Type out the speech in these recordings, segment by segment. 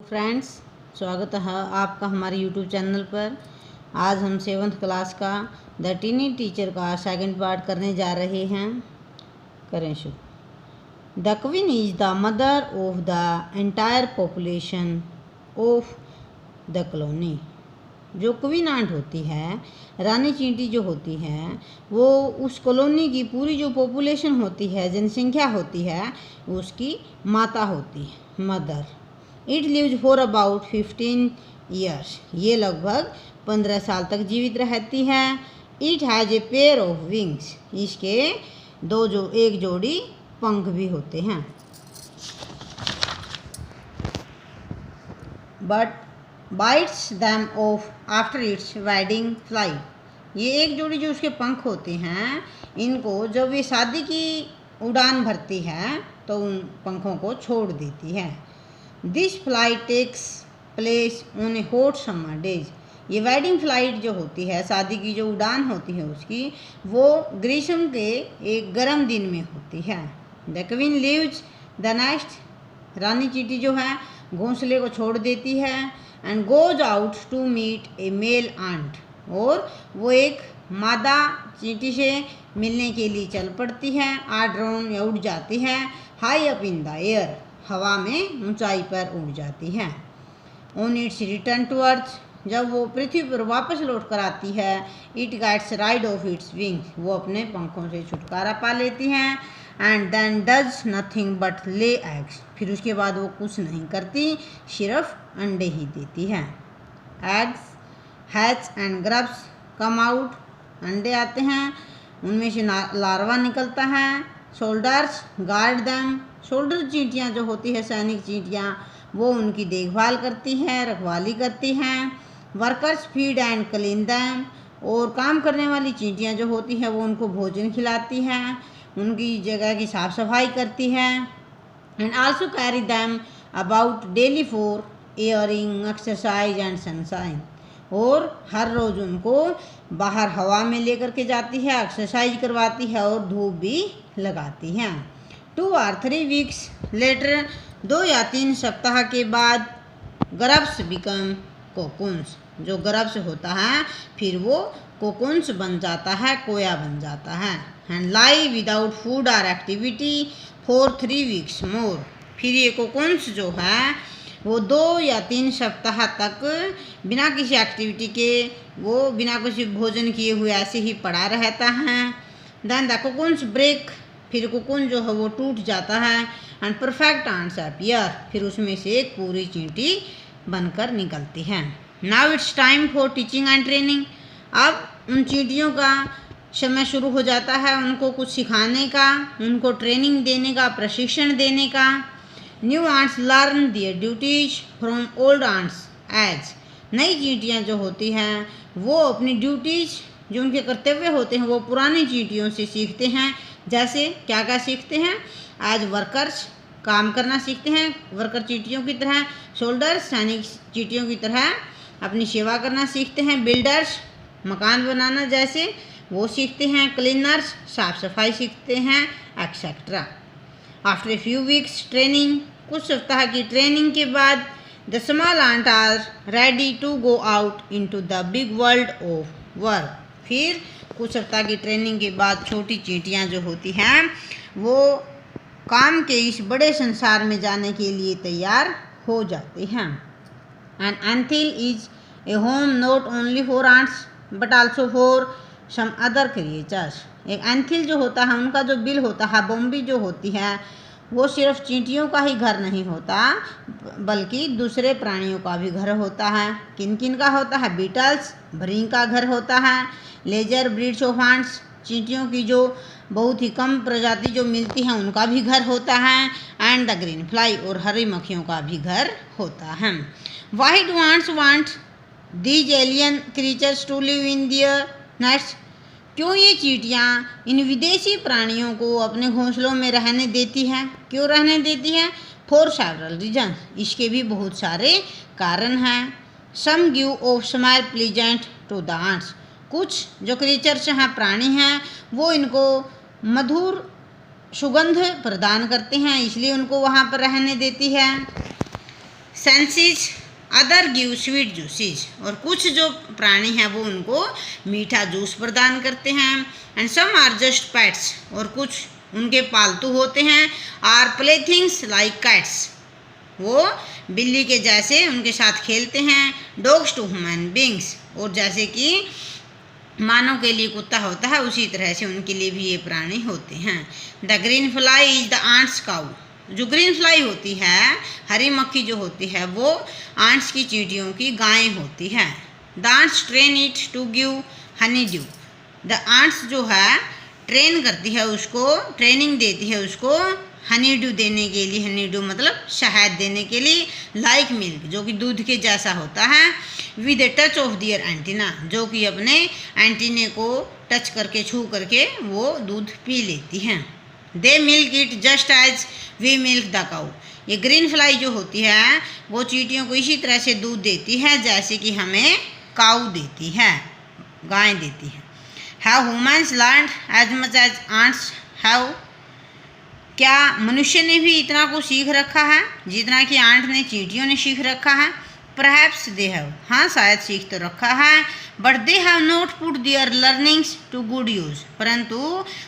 Friends, स्वागत है आपका हमारे यूट्यूब चैनल पर। आज हम 7th क्लास का द टीनी टीचर का सेकंड पार्ट करने जा रहे हैं। करें शुरू। The queen is the mother of the entire population of the colony. जो क्वीन आंट होती है, रानी चींटी जो होती है, वो उस कॉलोनी की पूरी जो पॉपुलेशन होती है, जनसंख्या होती है, उसकी माता होती है, mother. It lives for about 15 years. ये लगभग 15 साल तक जीवित रहती है। It has a pair of wings. इसके एक जोड़ी पंख भी होते हैं। But bites them off after its wedding flight. ये एक जोड़ी जो उसके पंख होते हैं, इनको जब ये शादी की उड़ान भरती है तो उन पंखों को छोड़ देती है। This flight takes place on a hot summer days. ये वेडिंग फ्लाइट जो होती है, शादी की जो उड़ान होती है उसकी, वो ग्रीष्म के एक गर्म दिन में होती है। The queen leaves the nest. रानी चींटी जो है घोंसले को छोड़ देती है। And goes out to meet a male ant. और वो एक मादा चींटी से मिलने के लिए चल पड़ती है। ड्रोन या उड़ जाती है। High up in the air. हवा में ऊंचाई पर उड़ जाती है। On its return to earth. जब वो पृथ्वी पर वापस लौट कर आती है, it gets rid of its wing. वो अपने पंखों से छुटकारा पा लेती हैं। And then does nothing but lay eggs. फिर उसके बाद वो कुछ नहीं करती, सिर्फ अंडे ही देती है। Eggs hatch and grubs come out. अंडे आते हैं, उनमें से लार्वा निकलता है। Shoulders guard them. सोल्डर चींटियाँ जो होती है, सैनिक चींटियाँ, वो उनकी देखभाल करती हैं, रखवाली करती हैं। Workers feed and clean them. और काम करने वाली चींटियाँ जो होती हैं, वो उनको भोजन खिलाती हैं, उनकी जगह की साफ सफाई करती है। And also carry them about daily for airing, exercise and sunshine. और हर रोज़ उनको बाहर हवा में लेकर के जाती है, एक्सरसाइज करवाती है और धूप भी लगाती हैं। 2 or 3 weeks लेटर, 2 या 3 सप्ताह के बाद, ग्रब्स बिकम कोकून्स। जो ग्रब्स होता है फिर वो कोकून्स बन जाता है, कोया बन जाता है। एंड लाई विदाउट फूड और एक्टिविटी फॉर 3 weeks मोर। फिर ये कोकून्स जो है वो 2 या 3 सप्ताह तक बिना किसी एक्टिविटी के, वो बिना किसी भोजन किए हुए ऐसे ही पड़ा रहता है। Then the cocoons break. फिर कोकून जो है वो टूट जाता है। And perfect ants appear. फिर उसमें से एक पूरी चींटी बनकर निकलती है। Now it's time for teaching and training. अब उन चींटियों का समय शुरू हो जाता है, उनको कुछ सिखाने का, उनको ट्रेनिंग देने का, प्रशिक्षण देने का। New ants learn their duties from old ants age. नई चींटियाँ जो होती हैं वो अपनी ड्यूटीज, जो उनके कर्तव्य होते हैं, वो पुरानी चींटियों से सीखते हैं। जैसे क्या क्या सीखते हैं? आज वर्कर्स काम करना सीखते हैं, वर्कर चींटियों की तरह। सोल्डर्स सैनिक चींटियों की तरह अपनी सेवा करना सीखते हैं। बिल्डर्स मकान बनाना जैसे वो सीखते हैं। क्लीनर्स साफ सफाई सीखते हैं, etcetera. After a few weeks training, कुछ सप्ताह की ट्रेनिंग के बाद, the small ant are ready to go out into the big world of work. फिर कुछ सप्ताह की ट्रेनिंग के बाद छोटी चींटियाँ जो होती हैं वो काम के इस बड़े संसार में जाने के लिए तैयार हो जाती हैं। An anthill is a home not only for ants but also for some other creatures. एक एंथिल जो होता है, उनका जो बिल होता है, बॉम्बी जो होती है, वो सिर्फ चींटियों का ही घर नहीं होता, बल्कि दूसरे प्राणियों का भी घर होता है। किन किन का होता है? बीटल्स, भृंग का घर होता है। लेजर ब्रीड्स ऑफ आंट्स, चींटियों की जो बहुत ही कम प्रजाति जो मिलती हैं, उनका भी घर होता है। एंड द ग्रीन फ्लाई, और हरी मक्खियों का भी घर होता है। Why do ants want these alien creatures to live in their nest. क्यों ये चींटियाँ इन विदेशी प्राणियों को अपने घोंसलों में रहने देती हैं? क्यों रहने देती हैं? For several reason. इसके भी बहुत सारे कारण हैं। Some give off smell pleasant to the ants. कुछ जो क्रीचर्स हैं, प्राणी हैं, वो इनको मधुर सुगंध प्रदान करते हैं, इसलिए उनको वहाँ पर रहने देती है। Senses other give sweet juices, और कुछ जो प्राणी हैं वो उनको मीठा जूस प्रदान करते हैं। And some are just pets, और कुछ उनके पालतू होते हैं। Or play things like cats, वो बिल्ली के जैसे उनके साथ खेलते हैं। डॉग्स टू ह्यूमन बींग्स, और जैसे कि मानव के लिए कुत्ता होता है उसी तरह से उनके लिए भी ये प्राणी होते हैं। The green fly is the ant's cow, जो ग्रीन फ्लाई होती है, हरी मक्खी जो होती है, वो आंट्स की चींटियों की गाय होती है। The ants train it to give honeydew, the ants जो है ट्रेन करती है उसको, ट्रेनिंग देती है उसको हनी ड्यू देने के लिए। हनी ड्यू मतलब शहद देने के लिए। लाइक मिल्क, जो कि दूध के जैसा होता है। With a touch of their antenna, जो कि अपने एंटीने को टच करके, छू करके वो दूध पी लेती हैं। They milk it just as we milk the cow, ये ग्रीन फ्लाई जो होती है वो चींटियों को इसी तरह से दूध देती है जैसे कि हमें काऊ देती है, गाय देती है। Have humans learned as much as ants have, क्या मनुष्य ने भी इतना कुछ सीख रखा है जितना कि आंट ने, चींटियों ने सीख रखा है? परहैप्स दे हैव, हाँ शायद सीख तो रखा है। But they have not put their learnings to good use, परंतु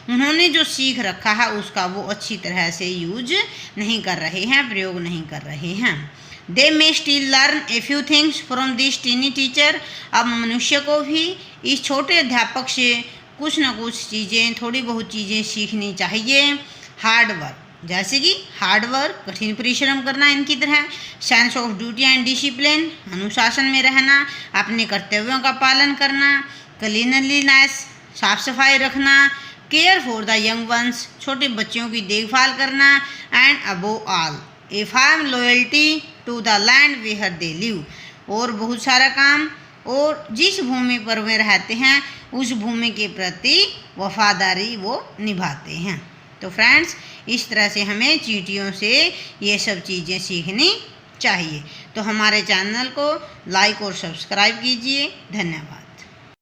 उन्होंने जो सीख रखा है उसका वो अच्छी तरह से यूज नहीं कर रहे हैं, प्रयोग नहीं कर रहे हैं। They may still learn a few things from this tiny teacher, अब मनुष्य को भी इस छोटे अध्यापक से कुछ न कुछ चीज़ें, थोड़ी बहुत चीज़ें सीखनी चाहिए। हार्ड वर्क, जैसे कि हार्ड वर्क, कठिन परिश्रम करना इनकी तरह। Sense of duty and discipline, अनुशासन में रहना, अपने कर्तव्यों का पालन करना। क्लीनलीनेस, साफ सफाई रखना। Care for the young ones, छोटे बच्चों की देखभाल करना। And above all a firm loyalty to the land where they live, और बहुत सारा काम, और जिस भूमि पर वे रहते हैं उस भूमि के प्रति वफादारी वो निभाते हैं। तो फ्रेंड्स, इस तरह से हमें चींटियों से ये सब चीज़ें सीखनी चाहिए। तो हमारे चैनल को लाइक और सब्सक्राइब कीजिए। धन्यवाद।